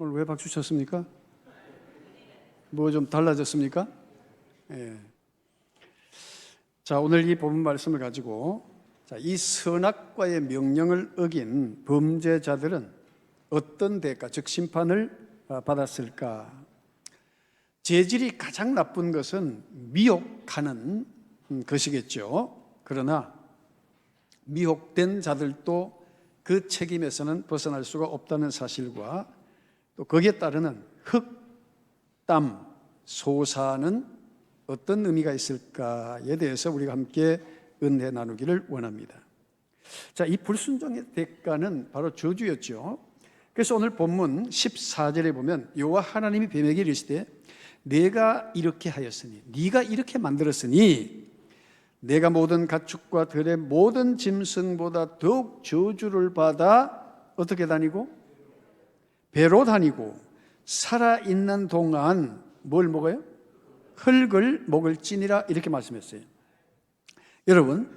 오늘 왜 박수 쳤습니까? 뭐 좀 달라졌습니까? 예. 자, 오늘 이 본문 말씀을 가지고 이 선악과의 명령을 어긴 범죄자들은 어떤 대가, 즉 심판을 받았을까? 죄질이 가장 나쁜 것은 미혹하는 것이겠죠. 그러나 미혹된 자들도 그 책임에서는 벗어날 수가 없다는 사실과 또 거기에 따르는 흑담, 소사는 어떤 의미가 있을까에 대해서 우리가 함께 은혜 나누기를 원합니다. 자, 이 불순종의 대가는 바로 저주였죠. 그래서 오늘 본문 14절에 보면 여호와 하나님이 뱀에게 이르시되 내가 이렇게 하였으니, 네가 이렇게 만들었으니 내가 모든 가축과 들의 모든 짐승보다 더욱 저주를 받아 어떻게 다니고? 배로 다니고 살아있는 동안 뭘 먹어요? 흙을 먹을지니라, 이렇게 말씀했어요. 여러분,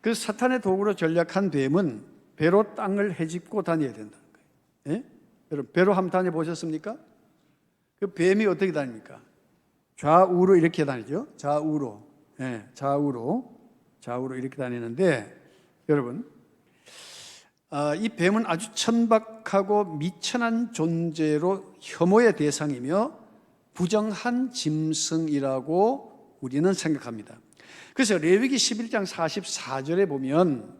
그 사탄의 도구로 전략한 뱀은 배로 땅을 헤집고 다녀야 된다는 거예요. 예? 여러분, 배로 한번 다녀보셨습니까? 그 뱀이 어떻게 다닙니까? 좌우로 이렇게 다니죠. 좌우로. 예, 좌우로 이렇게 다니는데, 여러분, 이 뱀은 아주 천박하고 미천한 존재로 혐오의 대상이며 부정한 짐승이라고 우리는 생각합니다. 그래서 레위기 11장 44절에 보면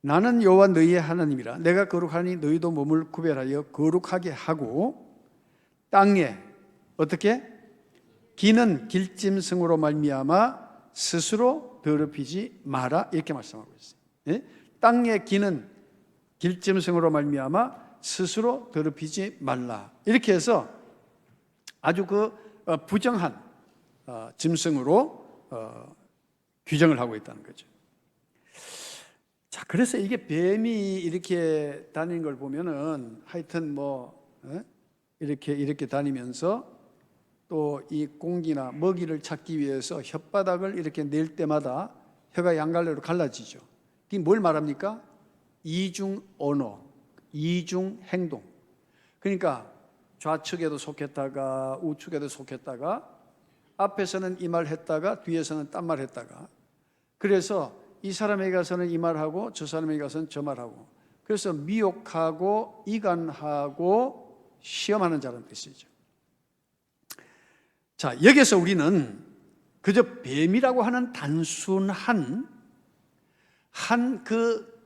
나는 여호와 너희의 하나님이라, 내가 거룩하니 너희도 몸을 구별하여 거룩하게 하고 땅에 어떻게? 기는 길짐승으로 말미암아 스스로 더럽히지 마라, 이렇게 말씀하고 있어요. 예? 땅에 기는 길짐승으로 말미암아 스스로 더럽히지 말라, 이렇게 해서 아주 부정한 짐승으로 규정을 하고 있다는 거죠. 자, 그래서 이게 뱀이 이렇게 다니는 걸 보면은 하여튼 이렇게 다니면서 또 이 공기나 먹이를 찾기 위해서 혓바닥을 이렇게 낼 때마다 혀가 양갈래로 갈라지죠. 이게 뭘 말합니까? 이중 언어, 이중 행동. 그러니까 좌측에도 속했다가 우측에도 속했다가 앞에서는 이 말 했다가 뒤에서는 딴 말 했다가, 그래서 이 사람에게 가서는 이 말하고 저 사람에게 가서는 저 말하고, 그래서 미혹하고 이간하고 시험하는 자라는 뜻이죠. 자, 여기서 우리는 그저 뱀이라고 하는 단순한 그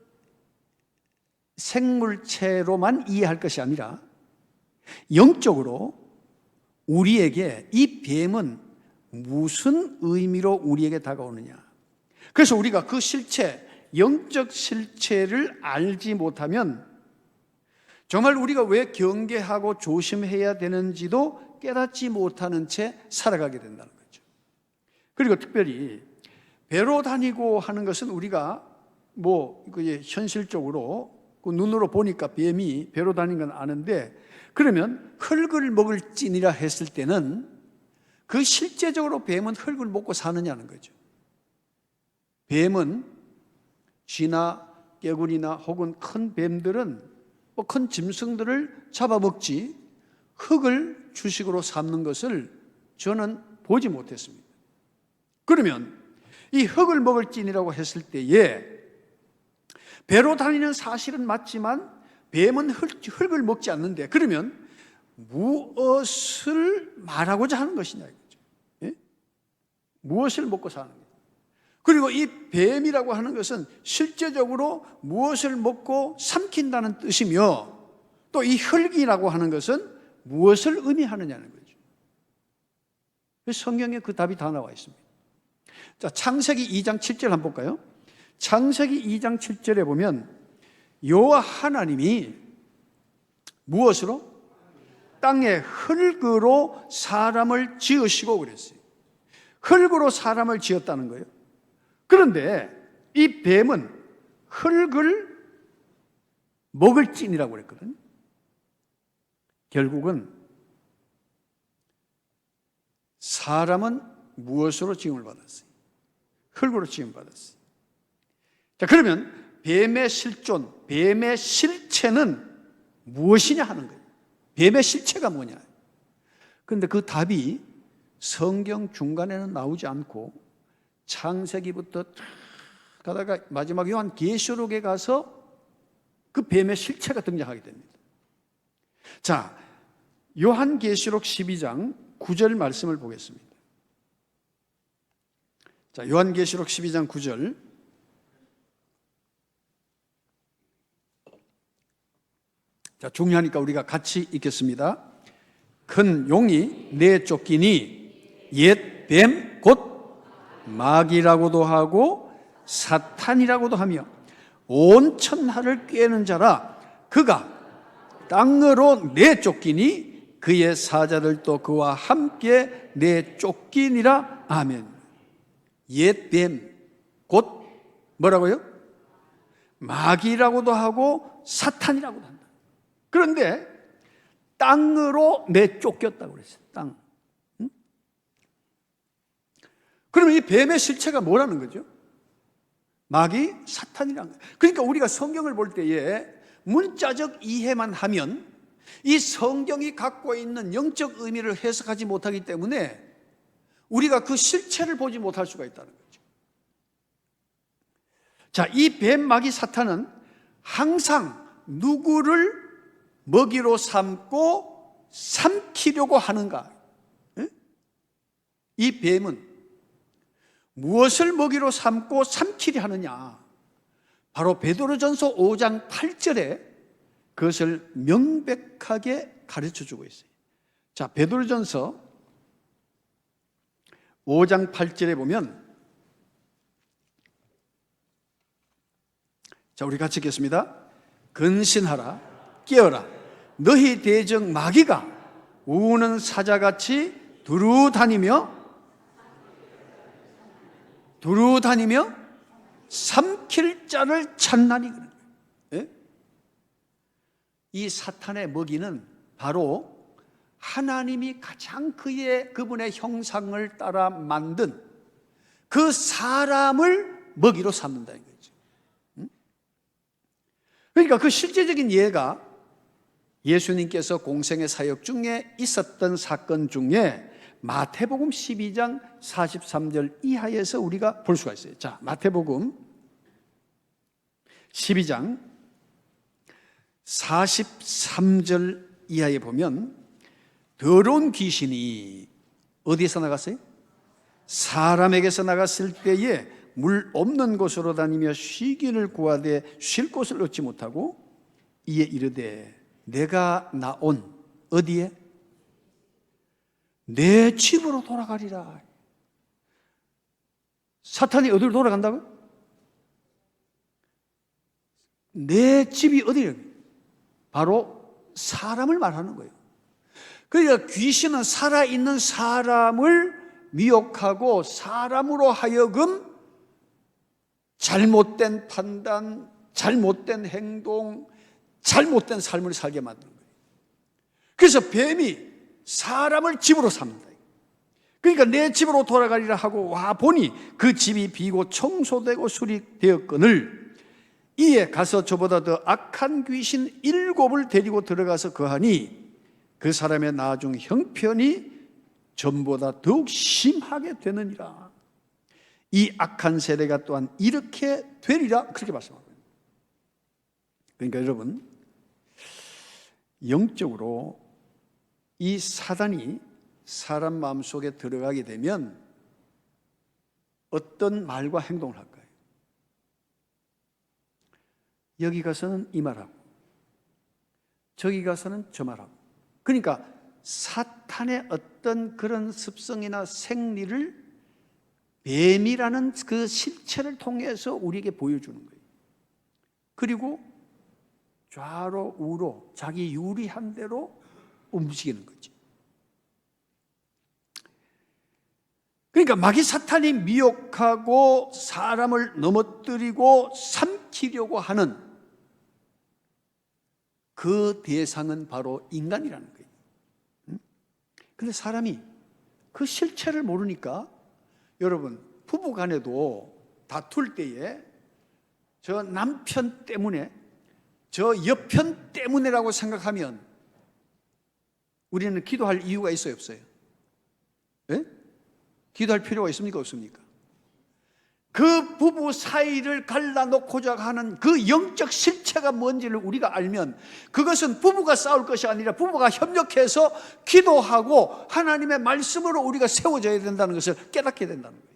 생물체로만 이해할 것이 아니라 영적으로 우리에게 이 뱀은 무슨 의미로 우리에게 다가오느냐. 그래서 우리가 그 실체, 영적 실체를 알지 못하면 정말 우리가 왜 경계하고 조심해야 되는지도 깨닫지 못하는 채 살아가게 된다는 거죠. 그리고 특별히 배로 다니고 하는 것은 우리가 현실적으로 눈으로 보니까 뱀이 배로 다니는 건 아는데, 그러면 흙을 먹을지니라 했을 때는 그 실제적으로 뱀은 흙을 먹고 사느냐는 거죠. 뱀은 쥐나 깨구리나 혹은 큰 뱀들은 큰 짐승들을 잡아먹지 흙을 주식으로 삼는 것을 저는 보지 못했습니다. 그러면 이 흙을 먹을지니라고 했을 때에 배로 다니는 사실은 맞지만 뱀은 흙을 먹지 않는데, 그러면 무엇을 말하고자 하는 것이냐 이거죠. 예? 무엇을 먹고 사는 거예요. 그리고 이 뱀이라고 하는 것은 실제적으로 무엇을 먹고 삼킨다는 뜻이며, 또 이 흙이라고 하는 것은 무엇을 의미하느냐는 거죠. 성경에 그 답이 다 나와 있습니다. 자, 창세기 2장 7절 한번 볼까요? 창세기 2장 7절에 보면 여호와 하나님이 무엇으로? 땅에 흙으로 사람을 지으시고 그랬어요. 흙으로 사람을 지었다는 거예요. 그런데 이 뱀은 흙을 먹을지니라고 그랬거든요. 결국은 사람은 무엇으로 지음을 받았어요? 흙으로 지음을 받았어요. 자, 그러면 뱀의 실존, 뱀의 실체는 무엇이냐 하는 거예요. 뱀의 실체가 뭐냐? 그런데 그 답이 성경 중간에는 나오지 않고 창세기부터 가다가 마지막 요한계시록에 가서 그 뱀의 실체가 등장하게 됩니다. 자, 요한계시록 12장 9절 말씀을 보겠습니다. 자, 요한계시록 12장 9절. 자, 중요하니까 우리가 같이 읽겠습니다. 큰 용이 내쫓기니 옛 뱀 곧 마귀라고도 하고 사탄이라고도 하며 온 천하를 꾀는 자라. 그가 땅으로 내쫓기니 그의 사자들도 그와 함께 내쫓기니라. 아멘. 옛 뱀 곧 뭐라고요? 마귀라고도 하고 사탄이라고도 한다. 그런데 땅으로 내쫓겼다고 그랬어요. 땅. 응? 그러면 이 뱀의 실체가 뭐라는 거죠? 마귀, 사탄이라는 거예요. 그러니까 우리가 성경을 볼 때에 문자적 이해만 하면 이 성경이 갖고 있는 영적 의미를 해석하지 못하기 때문에 우리가 그 실체를 보지 못할 수가 있다는 거죠. 자, 이 뱀, 마귀, 사탄은 항상 누구를 먹이로 삼고 삼키려고 하는가? 이 뱀은 무엇을 먹이로 삼고 삼키려 하느냐? 바로 베드로전서 5장 8절에 그것을 명백하게 가르쳐주고 있어요. 자, 베드로전서 5장 8절에 보면, 자, 우리 같이 읽겠습니다. 근신하라, 깨어라. 너희 대적 마귀가 우는 사자같이 두루다니며 삼킬 자를 찾나니. 예? 이 사탄의 먹이는 바로 하나님이 가장 그분의 형상을 따라 만든 그 사람을 먹이로 삼는다는 거죠. 그러니까 그 실제적인 예가 예수님께서 공생의 사역 중에 있었던 사건 중에 마태복음 12장 43절 이하에서 우리가 볼 수가 있어요. 자, 마태복음 12장 43절 이하에 보면 더러운 귀신이 어디에서 나갔어요? 사람에게서 나갔을 때에 물 없는 곳으로 다니며 쉬기를 구하되 쉴 곳을 얻지 못하고 이에 이르되 내가 나온 어디에? 내 집으로 돌아가리라. 사탄이 어디로 돌아간다고? 내 집이 어디예요? 바로 사람을 말하는 거예요. 그러니까 귀신은 살아있는 사람을 미혹하고 사람으로 하여금 잘못된 판단, 잘못된 행동, 잘못된 삶을 살게 만드는 거예요. 그래서 뱀이 사람을 집으로 삼는다. 그러니까 내 집으로 돌아가리라 하고 와 보니 그 집이 비고 청소되고 수리되었거늘 이에 가서 저보다 더 악한 귀신 7을 데리고 들어가서 거하니 그 사람의 나중 형편이 전보다 더욱 심하게 되느니라. 이 악한 세대가 또한 이렇게 되리라. 그렇게 말씀합니다. 그러니까 여러분, 영적으로 이 사단이 사람 마음속에 들어가게 되면 어떤 말과 행동을 할까요? 여기 가서는 이 말하고 저기 가서는 저 말하고. 그러니까 사탄의 어떤 그런 습성이나 생리를 뱀이라는 그 실체를 통해서 우리에게 보여주는 거예요. 그리고 좌로 우로 자기 유리한 대로 움직이는 거죠. 그러니까 마귀 사탄이 미혹하고 사람을 넘어뜨리고 삼키려고 하는 그 대상은 바로 인간이라는 거예요. 그런데 사람이 그 실체를 모르니까 여러분, 부부 간에도 다툴 때에 저 남편 때문에, 저 여편 때문에라고 생각하면 우리는 기도할 이유가 있어요, 없어요? 예? 기도할 필요가 있습니까, 없습니까? 그 부부 사이를 갈라놓고자 하는 그 영적 실체가 뭔지를 우리가 알면 그것은 부부가 싸울 것이 아니라 부부가 협력해서 기도하고 하나님의 말씀으로 우리가 세워져야 된다는 것을 깨닫게 된다는 거예요.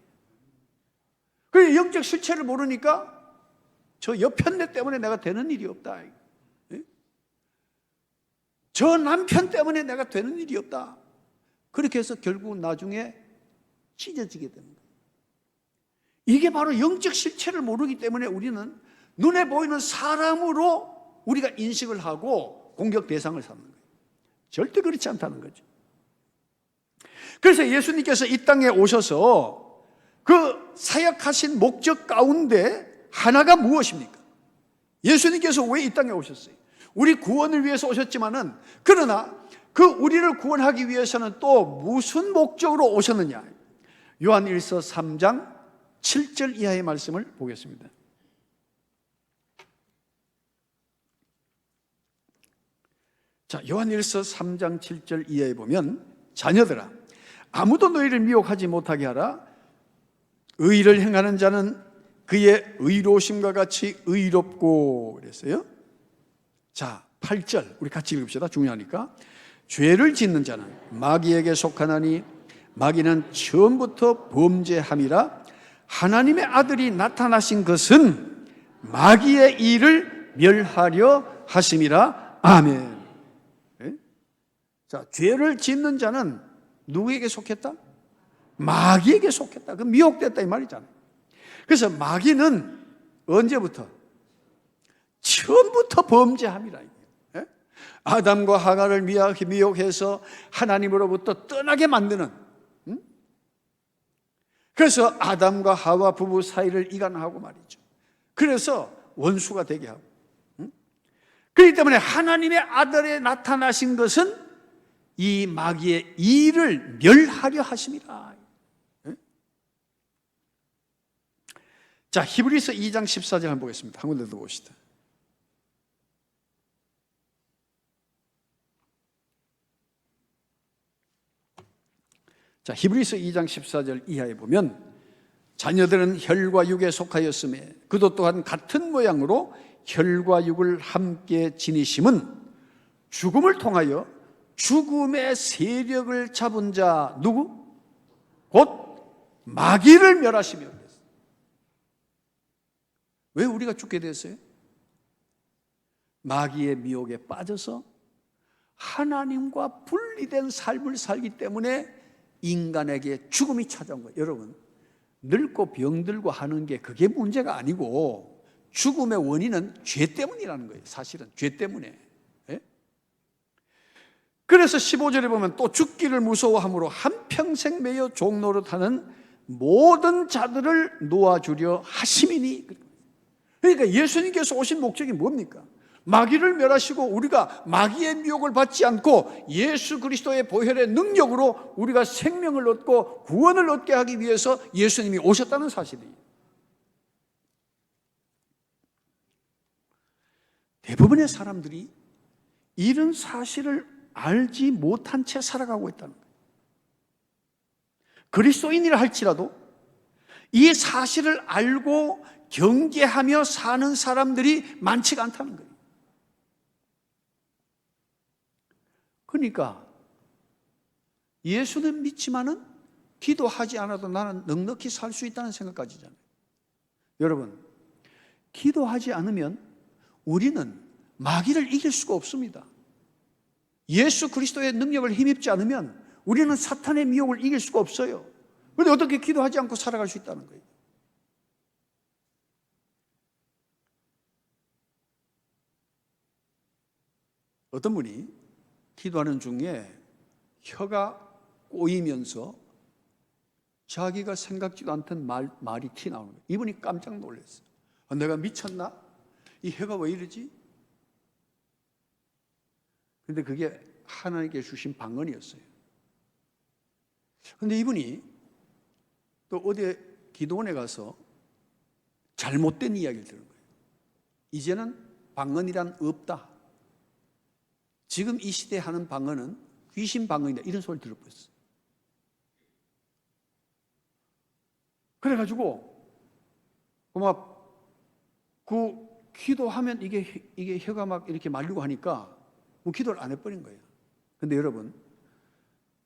그 영적 실체를 모르니까 저 여편네 때문에 내가 되는 일이 없다. 저 남편 때문에 내가 되는 일이 없다. 그렇게 해서 결국 나중에 찢어지게 되는 거예요. 이게 바로 영적 실체를 모르기 때문에 우리는 눈에 보이는 사람으로 우리가 인식을 하고 공격 대상을 삼는 거예요. 절대 그렇지 않다는 거죠. 그래서 예수님께서 이 땅에 오셔서 그 사역하신 목적 가운데 하나가 무엇입니까? 예수님께서 왜 이 땅에 오셨어요? 우리 구원을 위해서 오셨지만은 그러나 그 우리를 구원하기 위해서는 또 무슨 목적으로 오셨느냐? 요한일서 3장 7절 이하의 말씀을 보겠습니다. 자, 요한일서 3장 7절 이하에 보면 자녀들아 아무도 너희를 미혹하지 못하게 하라. 의를 행하는 자는 그의 의로우심과 같이 의롭고 그랬어요. 자, 8절 우리 같이 읽읍시다. 중요하니까. 죄를 짓는 자는 마귀에게 속하나니 마귀는 처음부터 범죄함이라. 하나님의 아들이 나타나신 것은 마귀의 일을 멸하려 하심이라. 아멘. 네? 자, 죄를 짓는 자는 누구에게 속했다? 마귀에게 속했다. 그 미혹됐다 이 말이잖아요. 그래서 마귀는 언제부터? 처음부터 범죄함이라. 네? 아담과 하가를 미혹해서 하나님으로부터 떠나게 만드는, 그래서 아담과 하와 부부 사이를 이간하고 말이죠. 그래서 원수가 되게 하고. 그렇기 때문에 하나님의 아들에 나타나신 것은 이 마귀의 일을 멸하려 하심이라. 자, 히브리서 2장 14절 한번 보겠습니다. 한 번 더 봅시다. 자, 히브리서 2장 14절 이하에 보면 자녀들은 혈과 육에 속하였음에 그도 또한 같은 모양으로 혈과 육을 함께 지니심은 죽음을 통하여 죽음의 세력을 잡은 자 누구? 곧 마귀를 멸하시며. 왜 우리가 죽게 됐어요? 마귀의 미혹에 빠져서 하나님과 분리된 삶을 살기 때문에 인간에게 죽음이 찾아온 거예요. 여러분, 늙고 병들고 하는 게 그게 문제가 아니고 죽음의 원인은 죄 때문이라는 거예요. 사실은 죄 때문에. 예? 그래서 15절에 보면 또 죽기를 무서워함으로 한평생 매여 종노릇하는 모든 자들을 놓아주려 하심이니. 그러니까 예수님께서 오신 목적이 뭡니까? 마귀를 멸하시고 우리가 마귀의 미혹을 받지 않고 예수 그리스도의 보혈의 능력으로 우리가 생명을 얻고 구원을 얻게 하기 위해서 예수님이 오셨다는 사실이에요. 대부분의 사람들이 이런 사실을 알지 못한 채 살아가고 있다는 거예요. 그리스도인이라 할지라도 이 사실을 알고 경계하며 사는 사람들이 많지가 않다는 거예요. 그러니까 예수는 믿지만은 기도하지 않아도 나는 넉넉히 살 수 있다는 생각까지잖아요. 여러분, 기도하지 않으면 우리는 마귀를 이길 수가 없습니다. 예수 그리스도의 능력을 힘입지 않으면 우리는 사탄의 미혹을 이길 수가 없어요. 그런데 어떻게 기도하지 않고 살아갈 수 있다는 거예요? 어떤 분이 기도하는 중에 혀가 꼬이면서 자기가 생각지도 않던 말이 튀어나오는 거예요. 이분이 깜짝 놀랐어요. 내가 미쳤나? 이 혀가 왜 이러지? 근데 그게 하나님께 주신 방언이었어요. 근데 이분이 또 어디 기도원에 가서 잘못된 이야기를 들은 거예요. 이제는 방언이란 없다. 지금 이 시대에 하는 방언은 귀신 방언이다 이런 소리 들어버렸어. 그래가지고 그 기도하면 이게 혀가 막 이렇게 말리고 하니까 뭐 기도를 안 해버린 거예요. 근데 여러분,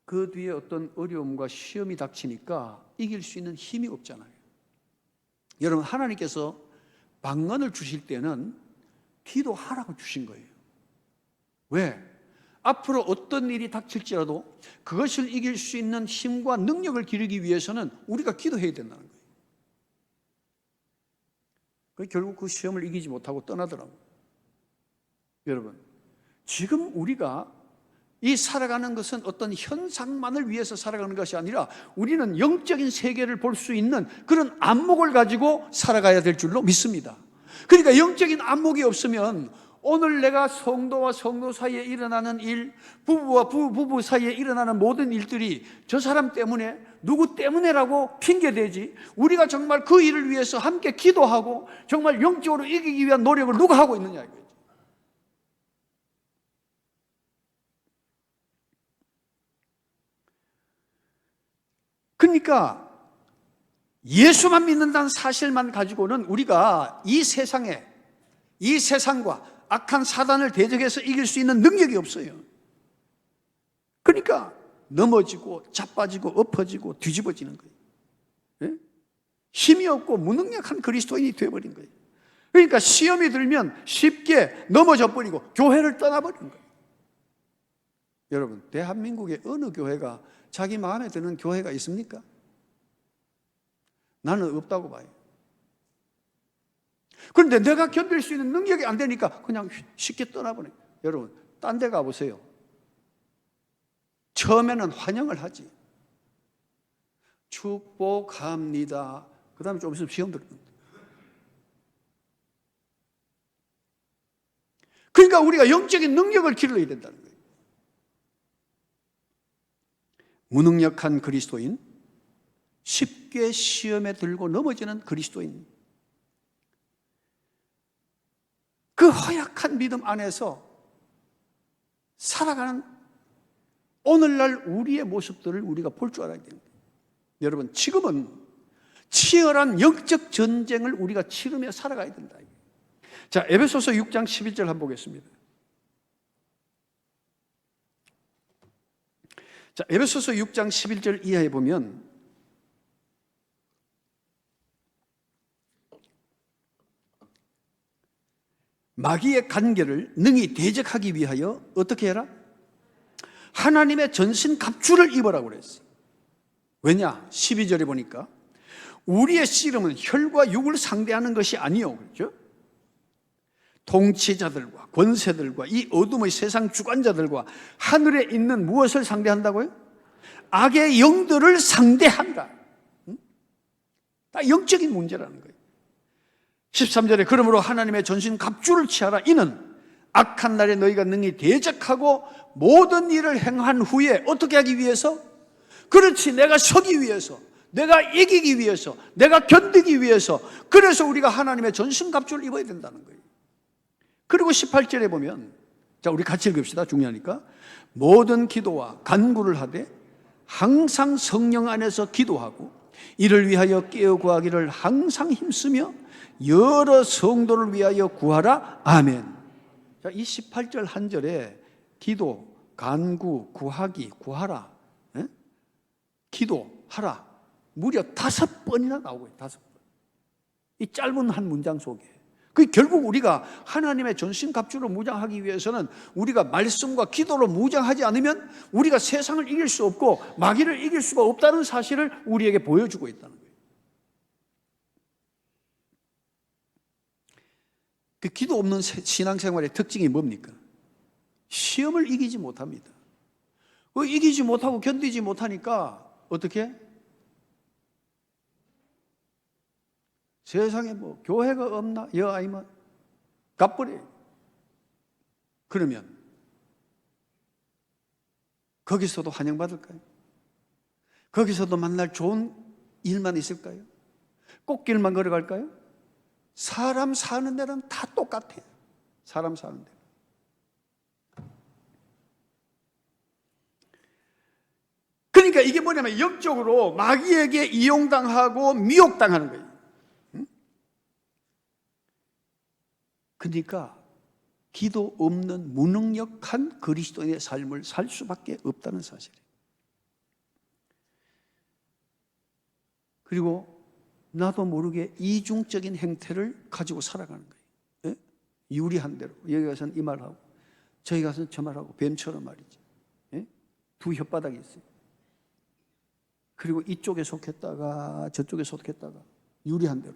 그 뒤에 어떤 어려움과 시험이 닥치니까 이길 수 있는 힘이 없잖아요. 여러분, 하나님께서 방언을 주실 때는 기도하라고 주신 거예요. 왜? 앞으로 어떤 일이 닥칠지라도 그것을 이길 수 있는 힘과 능력을 기르기 위해서는 우리가 기도해야 된다는 거예요. 결국 그 시험을 이기지 못하고 떠나더라고요. 여러분, 지금 우리가 이 살아가는 것은 어떤 현상만을 위해서 살아가는 것이 아니라 우리는 영적인 세계를 볼 수 있는 그런 안목을 가지고 살아가야 될 줄로 믿습니다. 그러니까 영적인 안목이 없으면 오늘 내가 성도와 성도 사이에 일어나는 일, 부부와 부부 사이에 일어나는 모든 일들이 저 사람 때문에, 누구 때문에라고 핑계대지, 우리가 정말 그 일을 위해서 함께 기도하고 정말 영적으로 이기기 위한 노력을 누가 하고 있느냐 이거죠. 그러니까 예수만 믿는다는 사실만 가지고는 우리가 이 세상에, 이 세상과 악한 사단을 대적해서 이길 수 있는 능력이 없어요. 그러니까 넘어지고 자빠지고 엎어지고 뒤집어지는 거예요. 네? 힘이 없고 무능력한 그리스도인이 되어버린 거예요. 그러니까 시험이 들면 쉽게 넘어져 버리고 교회를 떠나버리는 거예요. 여러분, 대한민국의 어느 교회가 자기 마음에 드는 교회가 있습니까? 나는 없다고 봐요. 그런데 내가 견딜 수 있는 능력이 안 되니까 그냥 쉽게 떠나버려요. 여러분, 딴 데 가보세요. 처음에는 환영을 하지. 축복합니다. 그 다음에 좀 있으면 시험 들어요. 그러니까 우리가 영적인 능력을 길러야 된다는 거예요. 무능력한 그리스도인, 쉽게 시험에 들고 넘어지는 그리스도인, 그 허약한 믿음 안에서 살아가는 오늘날 우리의 모습들을 우리가 볼 줄 알아야 됩니다. 여러분, 지금은 치열한 영적 전쟁을 우리가 치르며 살아가야 된다. 자, 에베소서 6장 11절 한번 보겠습니다. 자, 에베소서 6장 11절 이하에 보면 마귀의 간계를 능히 대적하기 위하여 어떻게 해라? 하나님의 전신 갑주를 입으라고 그랬어요. 왜냐? 12절에 보니까 우리의 씨름은 혈과 육을 상대하는 것이 아니요, 그렇죠? 통치자들과 권세들과 이 어둠의 세상 주관자들과 하늘에 있는 무엇을 상대한다고요? 악의 영들을 상대한다. 다 영적인 문제라는 거예요. 13절에 그러므로 하나님의 전신 갑주를 취하라. 이는 악한 날에 너희가 능히 대적하고 모든 일을 행한 후에 어떻게 하기 위해서? 그렇지, 내가 서기 위해서, 내가 이기기 위해서, 내가 견디기 위해서. 그래서 우리가 하나님의 전신 갑주를 입어야 된다는 거예요. 그리고 18절에 보면, 자, 우리 같이 읽읍시다. 중요하니까. 모든 기도와 간구를 하되 항상 성령 안에서 기도하고 이를 위하여 깨어 구하기를 항상 힘쓰며 여러 성도를 위하여 구하라. 아멘. 자, 이 18절 한 절에 기도, 간구, 구하기, 구하라, 기도하라 무려 5번이나 나오고 있어요. 5번. 이 짧은 한 문장 속에. 그 결국 우리가 하나님의 전신갑주로 무장하기 위해서는 우리가 말씀과 기도로 무장하지 않으면 우리가 세상을 이길 수 없고 마귀를 이길 수가 없다는 사실을 우리에게 보여주고 있다는 거예요. 그 기도 없는 신앙생활의 특징이 뭡니까? 시험을 이기지 못합니다. 이기지 못하고 견디지 못하니까 어떻게? 세상에 뭐 교회가 없나? 아니면 갚버려요. 그러면 거기서도 환영받을까요? 거기서도 만날 좋은 일만 있을까요? 꽃길만 걸어갈까요? 사람 사는 데는 다 똑같아요. 사람 사는 데. 그러니까 이게 뭐냐면 영적으로 마귀에게 이용당하고 미혹당하는 거예요. 그러니까 기도 없는 무능력한 그리스도인의 삶을 살 수밖에 없다는 사실이에요. 그리고 나도 모르게 이중적인 행태를 가지고 살아가는 거예요. 예? 유리한 대로 여기 가서는 이 말하고 저기 가서는 저 말하고 뱀처럼 말이지. 예? 두 혓바닥이 있어요. 그리고 이쪽에 속했다가 저쪽에 속했다가 유리한 대로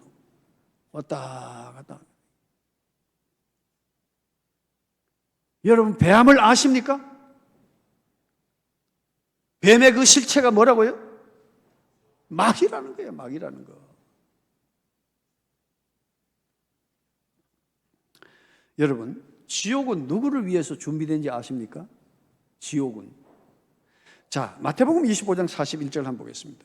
왔다 갔다. 여러분 뱀을 아십니까? 뱀의 그 실체가 뭐라고요? 마귀라는 거예요. 마귀라는 거. 여러분 지옥은 누구를 위해서 준비된지 아십니까? 지옥은 자 마태복음 25장 41절 한번 보겠습니다.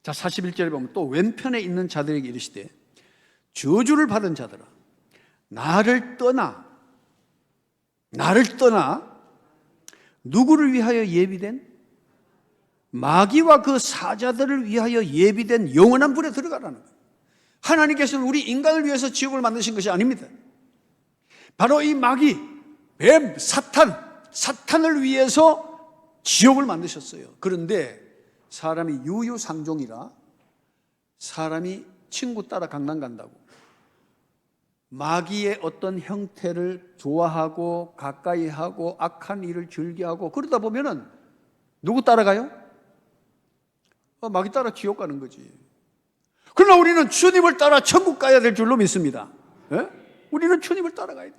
자 41절에 보면 또 왼편에 있는 자들에게 이르시되 저주를 받은 자들아 나를 떠나 누구를 위하여 예비된 마귀와 그 사자들을 위하여 예비된 영원한 불에 들어가라는 거예요. 하나님께서는 우리 인간을 위해서 지옥을 만드신 것이 아닙니다. 바로 이 마귀, 뱀, 사탄을 위해서 지옥을 만드셨어요. 그런데 사람이 유유상종이라 사람이 친구 따라 강남 간다고 마귀의 어떤 형태를 좋아하고 가까이 하고 악한 일을 즐겨하고 그러다 보면은 누구 따라가요? 마귀 따라 지옥 가는 거지. 그러나 우리는 주님을 따라 천국 가야 될 줄로 믿습니다. 예? 우리는 주님을 따라가야 돼.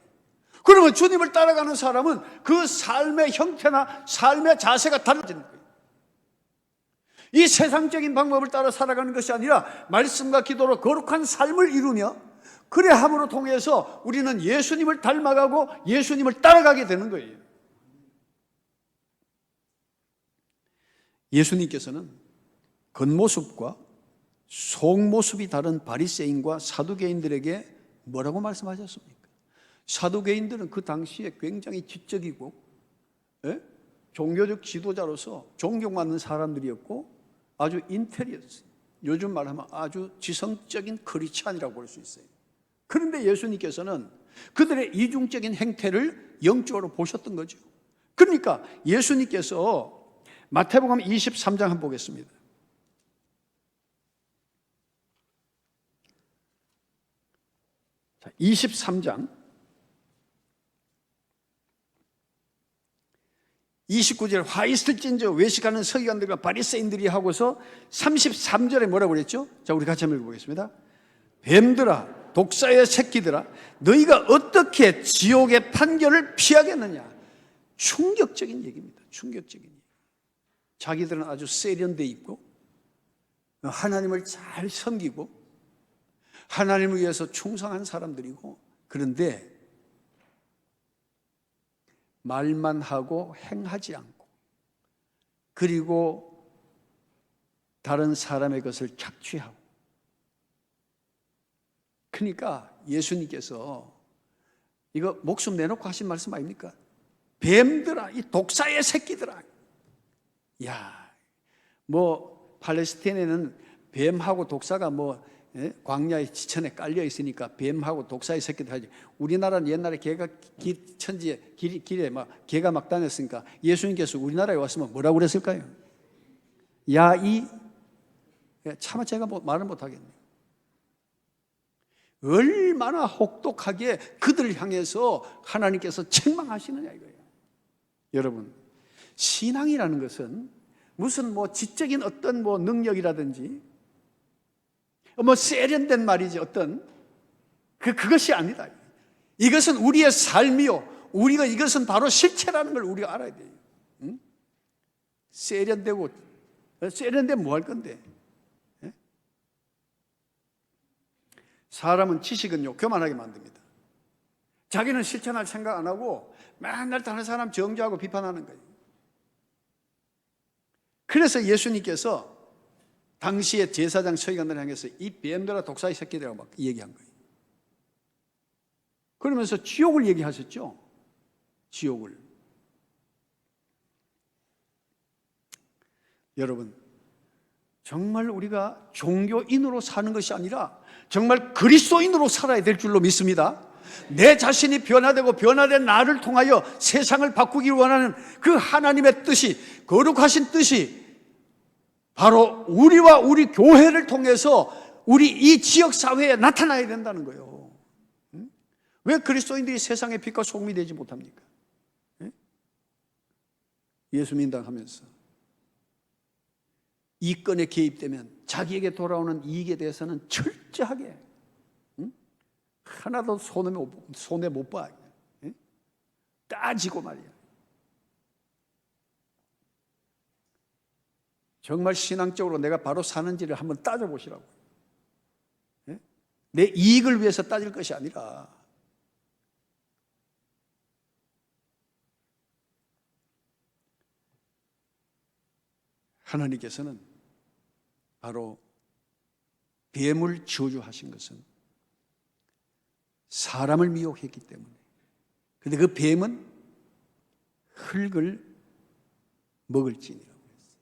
그러면 주님을 따라가는 사람은 그 삶의 형태나 삶의 자세가 달라지는 거예요. 이 세상적인 방법을 따라 살아가는 것이 아니라 말씀과 기도로 거룩한 삶을 이루며 그래 함으로 통해서 우리는 예수님을 닮아가고 예수님을 따라가게 되는 거예요. 예수님께서는 겉모습과 속모습이 다른 바리새인과 사두개인들에게 뭐라고 말씀하셨습니까? 사두개인들은 그 당시에 굉장히 지적이고 종교적 지도자로서 존경받는 사람들이었고 아주 인텔리었어요. 요즘 말하면 아주 지성적인 크리스찬이라고 볼 수 있어요. 그런데 예수님께서는 그들의 이중적인 행태를 영적으로 보셨던 거죠. 그러니까 예수님께서 마태복음 23장 한번 보겠습니다. 자, 23장 29절 화 있을진저 외식하는 서기관들과 바리새인들이 하고서 33절에 뭐라고 그랬죠? 자, 우리 같이 한번 읽어보겠습니다. 뱀들아 독사의 새끼들아 너희가 어떻게 지옥의 판결을 피하겠느냐. 충격적인 얘기입니다. 충격적인 얘기. 자기들은 아주 세련돼 있고 하나님을 잘 섬기고 하나님을 위해서 충성한 사람들이고 그런데 말만 하고 행하지 않고 그리고 다른 사람의 것을 착취하고 그러니까 예수님께서 이거 목숨 내놓고 하신 말씀 아닙니까? 뱀들아 이 독사의 새끼들아. 야, 뭐 팔레스타인에는 뱀하고 독사가 뭐 광야의 지천에 깔려 있으니까 뱀하고 독사의 새끼들 하지. 우리나라는 옛날에 개가 천지에 길에 막 개가 막 다녔으니까 예수님께서 우리나라에 왔으면 뭐라고 그랬을까요? 야, 차마 제가 말을 못 하겠네요. 얼마나 혹독하게 그들을 향해서 하나님께서 책망하시느냐 이거예요. 여러분, 신앙이라는 것은 무슨 뭐 지적인 어떤 뭐 능력이라든지 뭐 세련된 말이지 어떤 그것이 아니다. 이것은 우리의 삶이요. 우리가 이것은 바로 실체라는 걸 우리가 알아야 돼요. 응? 세련되고 세련되면 뭐 할 건데? 예? 사람은 지식은요 교만하게 만듭니다. 자기는 실천할 생각 안 하고 맨날 다른 사람 정죄하고 비판하는 거예요. 그래서 예수님께서 당시에 제사장 서기관들을 향해서 이 뱀들아 독사의 새끼들이라고 막 얘기한 거예요. 그러면서 지옥을 얘기하셨죠. 지옥을. 여러분, 정말 우리가 종교인으로 사는 것이 아니라 정말 그리스도인으로 살아야 될 줄로 믿습니다. 내 자신이 변화되고 변화된 나를 통하여 세상을 바꾸기 원하는 그 하나님의 뜻이, 거룩하신 뜻이 바로 우리와 우리 교회를 통해서 우리 이 지역사회에 나타나야 된다는 거예요. 왜 그리스도인들이 세상의 빛과 소금이 되지 못합니까? 예수 믿는다하면서 이권에 개입되면 자기에게 돌아오는 이익에 대해서는 철저하게 하나도 손해 못 봐. 따지고 말이야. 정말 신앙적으로 내가 바로 사는지를 한번 따져보시라고. 내 이익을 위해서 따질 것이 아니라 하나님께서는 바로 뱀을 저주하신 것은 사람을 미혹했기 때문에. 그런데 그 뱀은 흙을 먹을지니라고 했어요.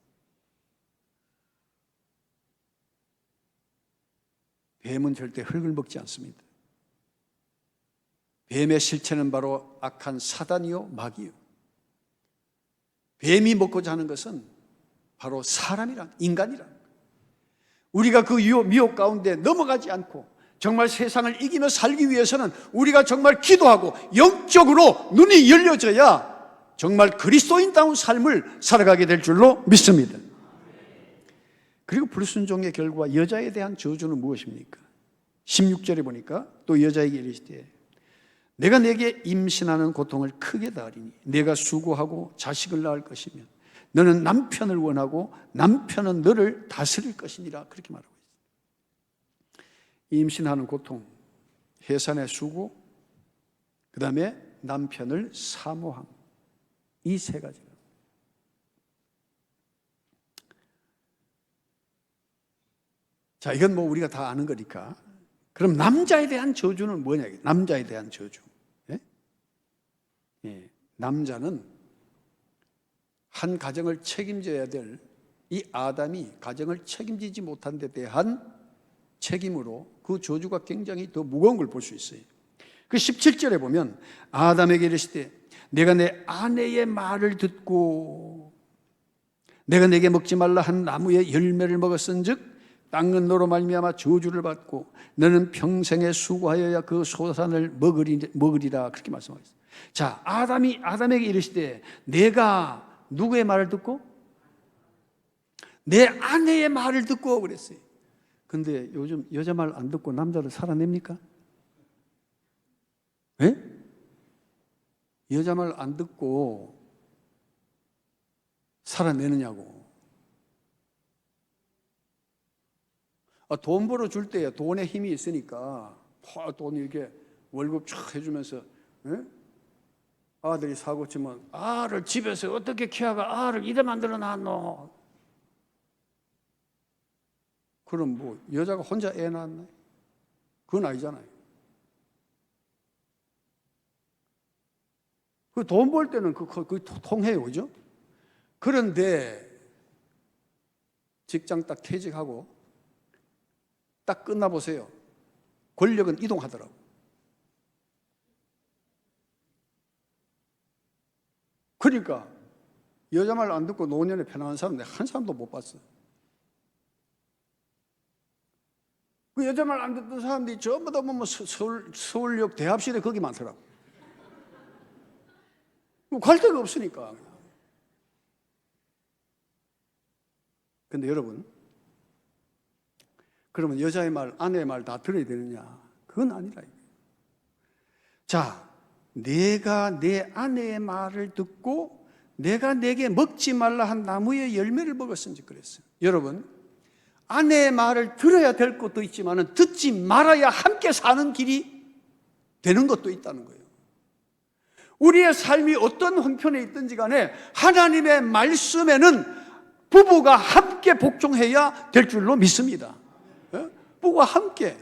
뱀은 절대 흙을 먹지 않습니다. 뱀의 실체는 바로 악한 사단이요 마귀요. 뱀이 먹고자 하는 것은 바로 사람이란, 인간이란. 우리가 그 미혹 가운데 넘어가지 않고 정말 세상을 이기며 살기 위해서는 우리가 정말 기도하고 영적으로 눈이 열려져야 정말 그리스도인다운 삶을 살아가게 될 줄로 믿습니다. 그리고 불순종의 결과 여자에 대한 저주는 무엇입니까? 16절에 보니까 또 여자에게 이르시되 내가 내게 임신하는 고통을 크게 당하리니 내가 수고하고 자식을 낳을 것이면 너는 남편을 원하고 남편은 너를 다스릴 것이니라. 그렇게 말하고 있습니다. 임신하는 고통, 해산의 수고, 그 다음에 남편을 사모함, 이 세 가지가. 자, 이건 뭐 우리가 다 아는 거니까. 그럼 남자에 대한 저주는 뭐냐? 남자에 대한 저주. 예? 예. 남자는 한 가정을 책임져야 될 이 아담이 가정을 책임지지 못한 데 대한 책임으로 그 저주가 굉장히 더 무거운 걸 볼 수 있어요. 그 17절에 보면 아담에게 이르시되 내가 내 아내의 말을 듣고 내가 내게 먹지 말라 한 나무의 열매를 먹었은즉 땅은 너로 말미암아 저주를 받고 너는 평생에 수고하여야 그 소산을 먹으리라. 그렇게 말씀하셨어요. 자, 아담에게 이르시되 내가 누구의 말을 듣고? 내 아내의 말을 듣고 그랬어요. 근데 요즘 여자 말 안 듣고 남자를 살아냅니까? 예? 여자 말 안 듣고 살아내느냐고. 돈 벌어줄 때야 돈에 힘이 있으니까 돈 이렇게 월급 쫙 해주면서 아들이 사고 치면 알을 집에서 어떻게 키워가 알을 이래 만들어 놨노? 그럼 뭐 여자가 혼자 애 낳았나? 그건 아니잖아요. 그 돈 벌 때는 그 통해요, 그죠? 그런데 직장 딱 퇴직하고 딱 끝나보세요. 권력은 이동하더라고. 그러니까 여자 말 안 듣고 노년에 편안한 사람 내가 한 사람도 못 봤어. 그 여자 말 안 듣던 사람들이 전부 다 보면 서울역 대합실에 거기 많더라고. 갈 데가 없으니까. 근데 여러분, 그러면 여자의 말, 아내의 말 다 들어야 되느냐? 그건 아니라. 자, 내가 내 아내의 말을 듣고 내가 내게 먹지 말라 한 나무의 열매를 먹었은지 그랬어요. 여러분, 아내의 말을 들어야 될 것도 있지만 듣지 말아야 함께 사는 길이 되는 것도 있다는 거예요. 우리의 삶이 어떤 형편에 있든지 간에 하나님의 말씀에는 부부가 함께 복종해야 될 줄로 믿습니다. 부부가 함께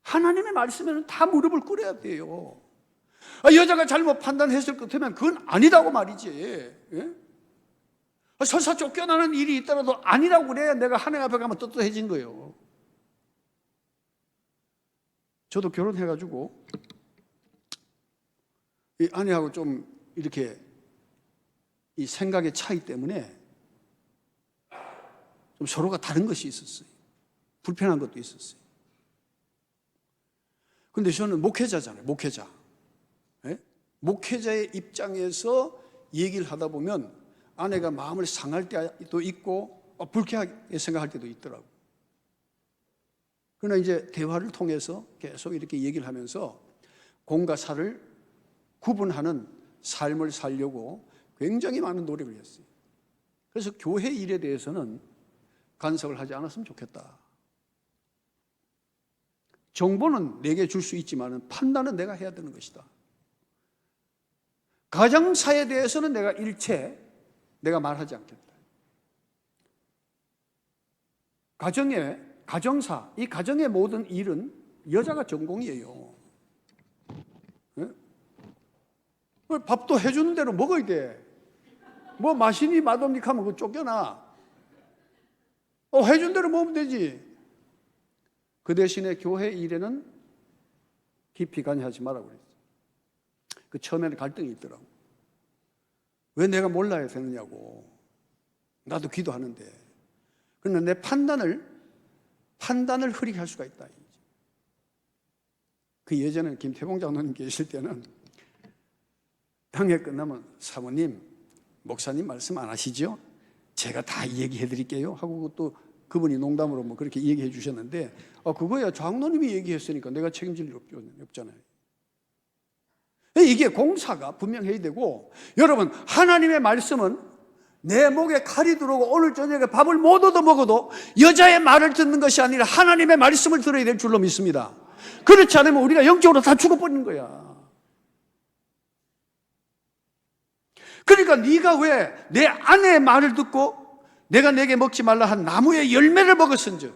하나님의 말씀에는 다 무릎을 꿇어야 돼요. 여자가 잘못 판단했을 것 같으면 그건 아니라고 말이지. 설사 쫓겨나는 일이 있더라도 아니라고 그래야 내가 하나님 앞에 가면 떳떳해진 거예요. 저도 결혼해가지고 이 아내하고 좀 이렇게 이 생각의 차이 때문에 좀 서로가 다른 것이 있었어요. 불편한 것도 있었어요. 근데 저는 목회자잖아요. 목회자. 목회자의 입장에서 얘기를 하다 보면 아내가 마음을 상할 때도 있고 불쾌하게 생각할 때도 있더라고요. 그러나 이제 대화를 통해서 계속 이렇게 얘기를 하면서 공과 사를 구분하는 삶을 살려고 굉장히 많은 노력을 했어요. 그래서 교회 일에 대해서는 간섭을 하지 않았으면 좋겠다. 정보는 내게 줄 수 있지만 판단은 내가 해야 되는 것이다. 가정사에 대해서는 내가 일체 내가 말하지 않겠다. 가정사, 이 가정의 모든 일은 여자가 전공이에요. 네? 밥도 해주는 대로 먹어야 돼. 뭐 맛이니 맛없니 하면 그거 쫓겨나. 해준 대로 먹으면 되지. 그 대신에 교회 일에는 깊이 관여하지 말라고 그랬어요. 그 처음에는 갈등이 있더라고. 왜 내가 몰라야 되느냐고. 나도 기도하는데. 그러나 내 판단을 흐리게 할 수가 있다. 그 예전에 김태봉 장로님 계실 때는 당회 끝나면 사모님, 목사님 말씀 안 하시죠? 제가 다 얘기해 드릴게요. 하고 또 그분이 농담으로 뭐 그렇게 얘기해 주셨는데 그거야 장로님이 얘기했으니까 내가 책임질 일 없잖아요. 이게 공사가 분명해야 되고, 여러분 하나님의 말씀은 내 목에 칼이 들어오고 오늘 저녁에 밥을 못 얻어 먹어도 여자의 말을 듣는 것이 아니라 하나님의 말씀을 들어야 될 줄로 믿습니다. 그렇지 않으면 우리가 영적으로 다 죽어버리는 거야. 그러니까 네가 왜 내 아내의 말을 듣고 내가 내게 먹지 말라 한 나무의 열매를 먹었은즉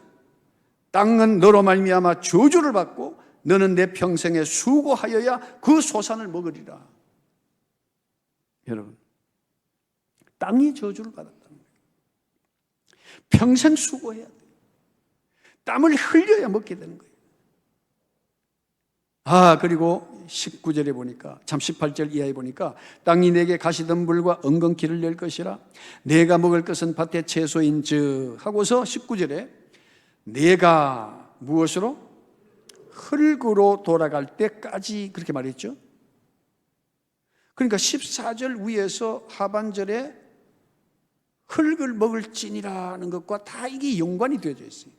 땅은 너로 말미암아 저주를 받고 너는 내 평생에 수고하여야 그 소산을 먹으리라. 여러분, 땅이 저주를 받았다는 거예요. 평생 수고해야 돼요. 땀을 흘려야 먹게 되는 거예요. 그리고 19절에 보니까, 참 18절 이하에 보니까 땅이 내게 가시덤불과 엉겅퀴를 낼 것이라 내가 먹을 것은 밭의 채소인즉 하고서 19절에 내가 무엇으로? 흙으로 돌아갈 때까지 그렇게 말했죠. 그러니까 14절 위에서 하반절에 흙을 먹을지니라는 것과 다 이게 연관이 되어져 있어요.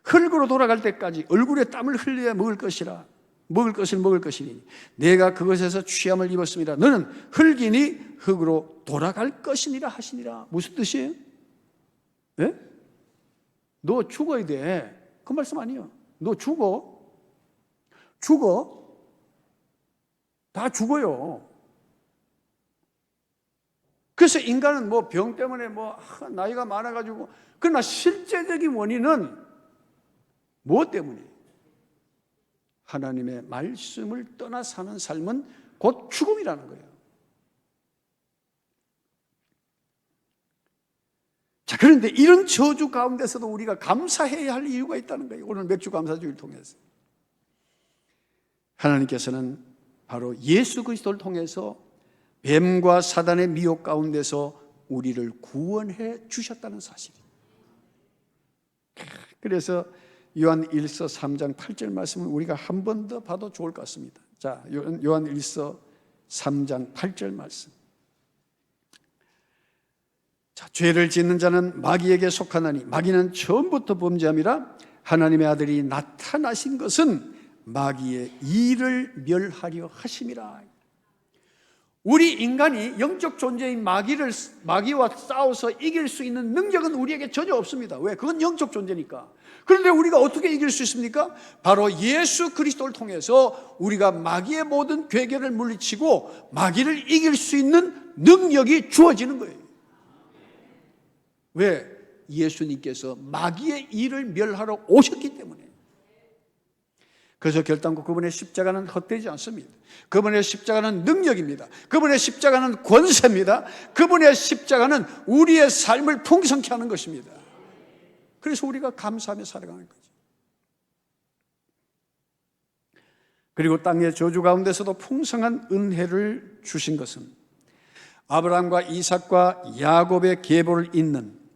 흙으로 돌아갈 때까지 얼굴에 땀을 흘려야 먹을 것이라 먹을 것을 먹을 것이니 내가 그것에서 취함을 입었습니다. 너는 흙이니 흙으로 돌아갈 것이니라 하시니라. 무슨 뜻이에요? 네? 너 죽어야 돼. 그 말씀 아니에요. 너 죽어. 다 죽어요. 그래서 인간은 뭐 병 때문에 나이가 많아가지고, 그러나 실제적인 원인은 무엇 때문이에요? 하나님의 말씀을 떠나 사는 삶은 곧 죽음이라는 거예요. 자, 그런데 이런 저주 가운데서도 우리가 감사해야 할 이유가 있다는 거예요. 오늘 맥주 감사주의를 통해서 하나님께서는 바로 예수 그리스도를 통해서 뱀과 사단의 미혹 가운데서 우리를 구원해 주셨다는 사실이에요. 그래서 요한 1서 3장 8절 말씀을 우리가 한 번 더 봐도 좋을 것 같습니다. 자, 요한 1서 3장 8절 말씀. 자, 죄를 짓는 자는 마귀에게 속하나니 마귀는 처음부터 범죄함이라 하나님의 아들이 나타나신 것은 마귀의 일을 멸하려 하심이라. 우리 인간이 영적 존재인 마귀와 싸워서 이길 수 있는 능력은 우리에게 전혀 없습니다. 왜? 그건 영적 존재니까. 그런데 우리가 어떻게 이길 수 있습니까? 바로 예수 그리스도를 통해서 우리가 마귀의 모든 괴계를 물리치고 마귀를 이길 수 있는 능력이 주어지는 거예요. 왜? 예수님께서 마귀의 일을 멸하러 오셨기 때문에. 그래서 결단코 그분의 십자가는 헛되지 않습니다. 그분의 십자가는 능력입니다. 그분의 십자가는 권세입니다. 그분의 십자가는 우리의 삶을 풍성케 하는 것입니다. 그래서 우리가 감사하며 살아가는 거죠. 그리고 땅의 저주 가운데서도 풍성한 은혜를 주신 것은 아브라함과 이삭과 야곱의 계보를 잇는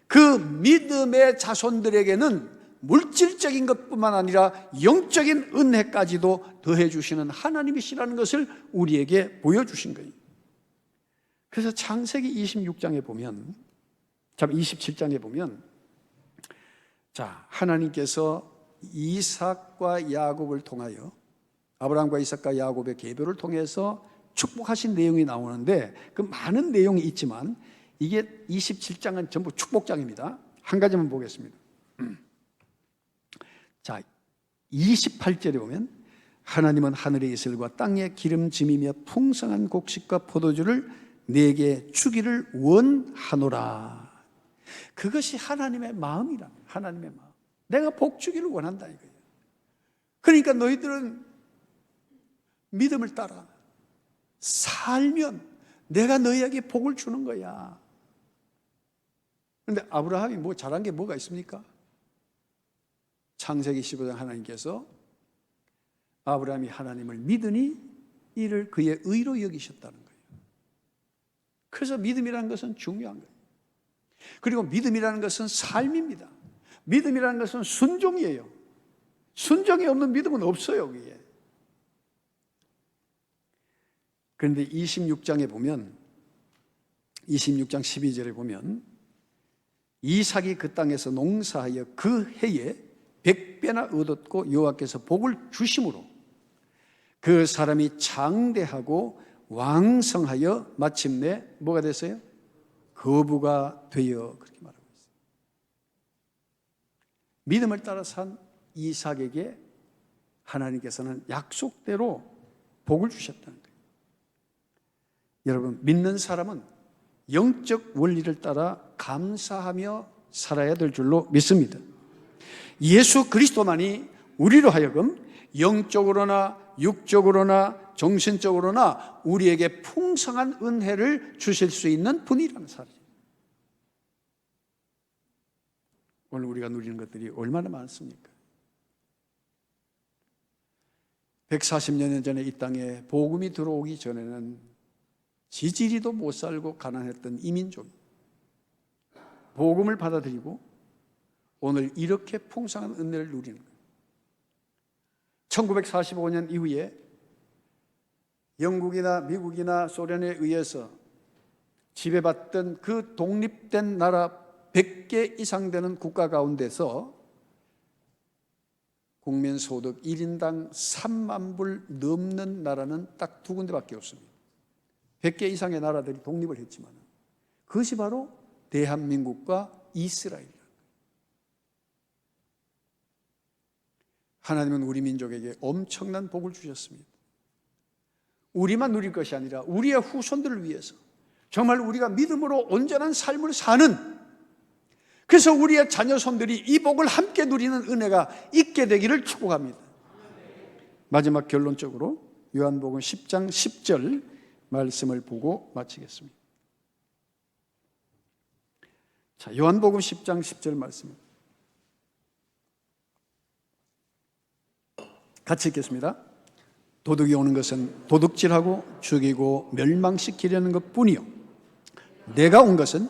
그 믿음의 자손들에게는 물질적인 것뿐만 아니라 영적인 은혜까지도 더해 주시는 하나님이시라는 것을 우리에게 보여주신 거예요. 그래서 창세기 26장에 보면, 27장에 보면, 자, 하나님께서 이삭과 야곱을 통하여, 아브라함과 이삭과 야곱의 계보를 통해서 축복하신 내용이 나오는데, 그 많은 내용이 있지만 이게 27장은 전부 축복장입니다. 한 가지만 보겠습니다. 자, 28절에 보면 하나님은 하늘의 이슬과 땅의 기름짐이며 풍성한 곡식과 포도주를 내게 주기를 원하노라. 그것이 하나님의 마음이라. 하나님의 마음. 내가 복 주기를 원한다 이거예요. 그러니까 너희들은 믿음을 따라 살면 내가 너희에게 복을 주는 거야. 그런데 아브라함이 뭐 잘한 게 뭐가 있습니까? 창세기 15장 하나님께서 아브라함이 하나님을 믿으니 이를 그의 의로 여기셨다는 거예요. 그래서 믿음이라는 것은 중요한 거예요. 그리고 믿음이라는 것은 삶입니다. 믿음이라는 것은 순종이에요. 순종이 없는 믿음은 없어요, 여기에. 그런데 26장에 보면, 26장 12절에 보면 이삭이 그 땅에서 농사하여 그 해에 100배나 얻었고 여호와께서 복을 주심으로 그 사람이 장대하고 왕성하여 마침내 뭐가 됐어요? 거부가 되어, 그렇게 말하고 있어요. 믿음을 따라 산 이삭에게 하나님께서는 약속대로 복을 주셨다는 거예요. 여러분, 믿는 사람은 영적 원리를 따라 감사하며 살아야 될 줄로 믿습니다. 예수 그리스도만이 우리로 하여금 영적으로나 육적으로나 정신적으로나 우리에게 풍성한 은혜를 주실 수 있는 분이라는 사실이에요. 오늘 우리가 누리는 것들이 얼마나 많습니까? 140년 전에 이 땅에 복음이 들어오기 전에는 지지리도 못 살고 가난했던 이민족, 복음을 받아들이고 오늘 이렇게 풍성한 은혜를 누리는 거예요. 1945년 이후에 영국이나 미국이나 소련에 의해서 지배받던 그 독립된 나라 100개 이상 되는 국가 가운데서 국민소득 1인당 3만 불 넘는 나라는 딱 두 군데밖에 없습니다. 100개 이상의 나라들이 독립을 했지만 그것이 바로 대한민국과 이스라엘이다. 하나님은 우리 민족에게 엄청난 복을 주셨습니다. 우리만 누릴 것이 아니라 우리의 후손들을 위해서 정말 우리가 믿음으로 온전한 삶을 사는, 그래서 우리의 자녀손들이 이 복을 함께 누리는 은혜가 있게 되기를 축복합니다. 마지막 결론적으로 요한복음 10장 10절 말씀을 보고 마치겠습니다. 자, 요한복음 10장 10절 말씀 같이 읽겠습니다. 도둑이 오는 것은 도둑질하고 죽이고 멸망시키려는 것뿐이요 내가 온 것은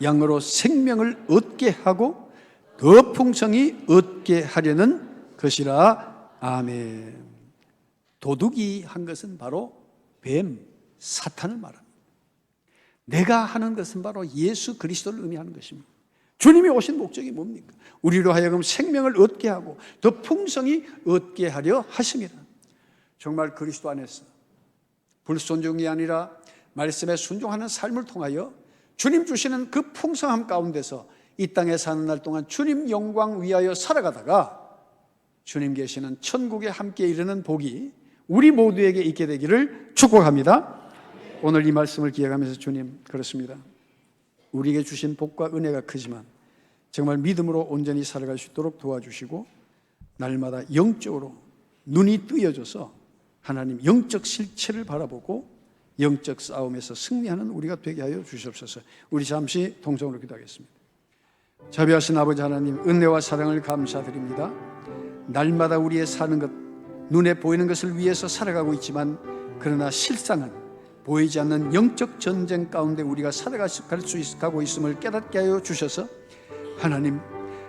양으로 생명을 얻게 하고 더 풍성히 얻게 하려는 것이라. 아멘. 도둑이 한 것은 바로 뱀, 사탄을 말합니다. 내가 하는 것은 바로 예수 그리스도를 의미하는 것입니다. 주님이 오신 목적이 뭡니까? 우리로 하여금 생명을 얻게 하고 더 풍성히 얻게 하려 하심이라. 정말 그리스도 안에서 불순종이 아니라 말씀에 순종하는 삶을 통하여 주님 주시는 그 풍성함 가운데서 이 땅에 사는 날 동안 주님 영광 위하여 살아가다가 주님 계시는 천국에 함께 이르는 복이 우리 모두에게 있게 되기를 축복합니다. 오늘 이 말씀을 기억하면서 주님, 그렇습니다. 우리에게 주신 복과 은혜가 크지만 정말 믿음으로 온전히 살아갈 수 있도록 도와주시고 날마다 영적으로 눈이 뜨여져서 하나님 영적 실체를 바라보고 영적 싸움에서 승리하는 우리가 되게 하여 주시옵소서. 우리 잠시 동성으로 기도하겠습니다. 자비하신 아버지 하나님, 은혜와 사랑을 감사드립니다. 날마다 우리의 사는 것, 눈에 보이는 것을 위해서 살아가고 있지만 그러나 실상은 보이지 않는 영적 전쟁 가운데 우리가 가고 있음을 깨닫게 하여 주셔서 하나님,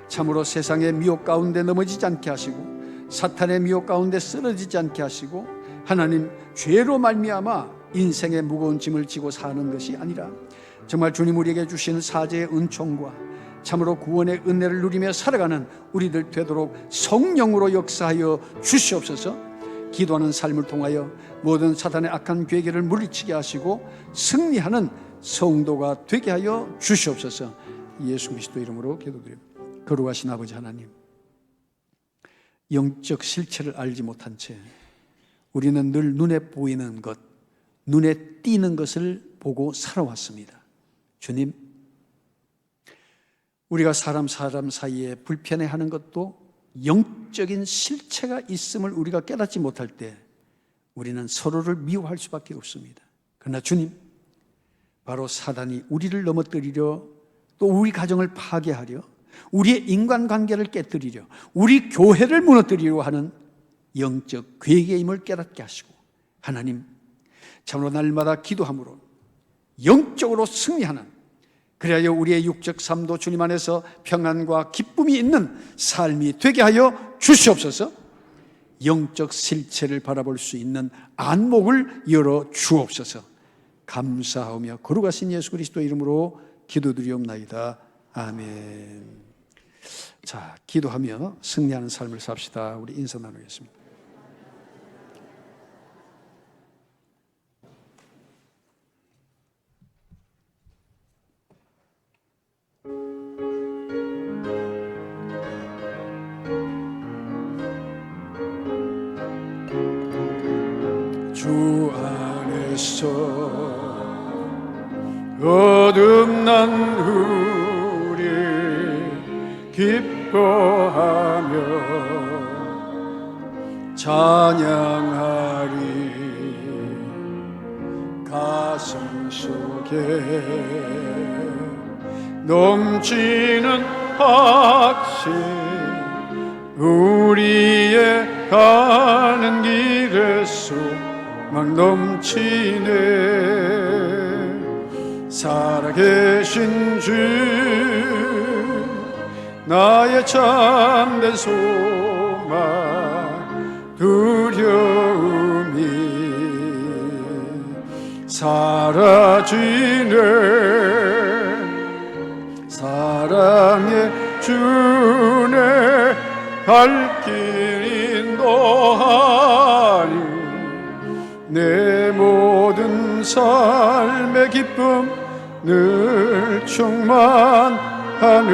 참으로 세상의 미혹 가운데 넘어지지 않게 하시고 사탄의 미혹 가운데 쓰러지지 않게 하시고 하나님, 죄로 말미암아 인생의 무거운 짐을 지고 사는 것이 아니라 정말 주님 우리에게 주신 사죄의 은총과 참으로 구원의 은혜를 누리며 살아가는 우리들 되도록 성령으로 역사하여 주시옵소서. 기도하는 삶을 통하여 모든 사탄의 악한 괴계를 물리치게 하시고 승리하는 성도가 되게 하여 주시옵소서. 예수 그리스도 이름으로 기도드립니다. 거룩하신 아버지 하나님, 영적 실체를 알지 못한 채 우리는 늘 눈에 보이는 것, 눈에 띄는 것을 보고 살아왔습니다. 주님, 우리가 사람 사이에 불편해하는 것도 영적인 실체가 있음을 우리가 깨닫지 못할 때 우리는 서로를 미워할 수밖에 없습니다. 그러나 주님, 바로 사단이 우리를 넘어뜨리려, 또 우리 가정을 파괴하려, 우리의 인간관계를 깨뜨리려, 우리 교회를 무너뜨리려 하는 영적 괴계임을 깨닫게 하시고 하나님, 참으로 날마다 기도함으로 영적으로 승리하는, 그래야 우리의 육적 삶도 주님 안에서 평안과 기쁨이 있는 삶이 되게 하여 주시옵소서. 영적 실체를 바라볼 수 있는 안목을 열어 주옵소서. 감사하며 거룩하신 예수 그리스도 이름으로 기도드리옵나이다. 아멘. 자, 기도하며 승리하는 삶을 삽시다. 우리 인사 나누겠습니다. 주 안에서 거듭난 우리 기뻐하며 찬양하리. 가슴 속에 넘치는 확신, 우리의 가는 길에서 막 넘치네. 살아계신 주, 나의 참된 소망, 두려움이 사라지네. 사랑의 주네 갈 길 인도하니 내 모든 삶의 기쁨 늘 충만하네.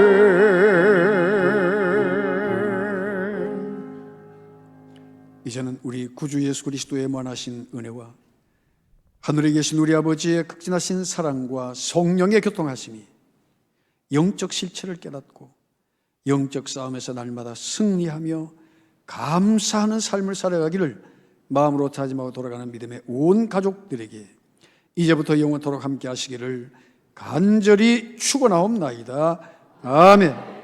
이제는 우리 구주 예수 그리스도의 무한하신 은혜와 하늘에 계신 우리 아버지의 극진하신 사랑과 성령의 교통하심이 영적 실체를 깨닫고 영적 싸움에서 날마다 승리하며 감사하는 삶을 살아가기를 마음으로 다짐하고 돌아가는 믿음의 온 가족들에게 이제부터 영원토록 함께 하시기를 간절히 축원하옵나이다. 아멘.